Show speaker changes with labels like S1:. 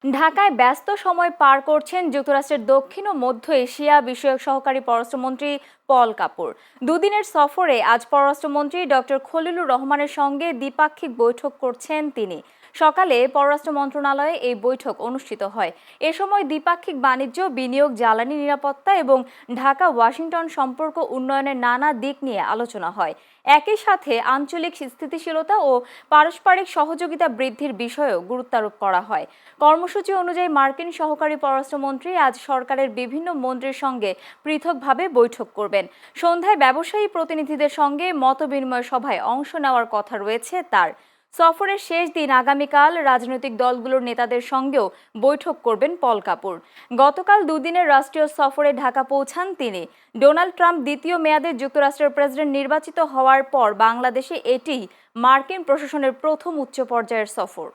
S1: ঢাকায় ব্যস্ত সময় পার করছেন যুক্তরাষ্ট্রের দক্ষিণ ও মধ্য এশিয়া বিষয়ক সহকারী পররাষ্ট্রমন্ত্রী পল কাপুর। দুদিনের সফরে আজ পররাষ্ট্রমন্ত্রী ডক্টর খলিলুর রহমানের সঙ্গে দ্বিপাক্ষিক বৈঠক করছেন তিনি। সকালে পররাষ্ট্র মন্ত্রণালয়ে এই বৈঠক অনুষ্ঠিত হয়। এ সময় দ্বিপাক্ষিক বাণিজ্য, বিনিয়োগ, জ্বালানি নিরাপত্তা এবং ঢাকা ওয়াশিংটন সম্পর্ক উন্নয়নের নানা দিক নিয়ে আলোচনা হয়। একই সাথে আঞ্চলিক স্থিতিশীলতা ও পারস্পরিক সহযোগিতা বৃদ্ধির বিষয়েও গুরুত্বারোপ করা হয়। কর্মসূচি অনুযায়ী মার্কিন সহকারী পররাষ্ট্রমন্ত্রী আজ সরকারের বিভিন্ন মন্ত্রীর সঙ্গে পৃথকভাবে বৈঠক করবেন। সন্ধ্যায় ব্যবসায়ী প্রতিনিধিদের সঙ্গে মতবিনিময় সভায় অংশ নেওয়ার কথা রয়েছে তার। সফরের শেষ দিন আগামীকাল রাজনৈতিক দলগুলোর নেতাদের সঙ্গেও বৈঠক করবেন পল কাপুর। গতকাল দুদিনের রাষ্ট্রীয় সফরে ঢাকা পৌঁছান তিনি। ডোনাল্ড ট্রাম্প দ্বিতীয় মেয়াদে যুক্তরাষ্ট্রের প্রেসিডেন্ট নির্বাচিত হওয়ার পর বাংলাদেশে এটিই মার্কিন প্রশাসনের প্রথম উচ্চ পর্যায়ের সফর।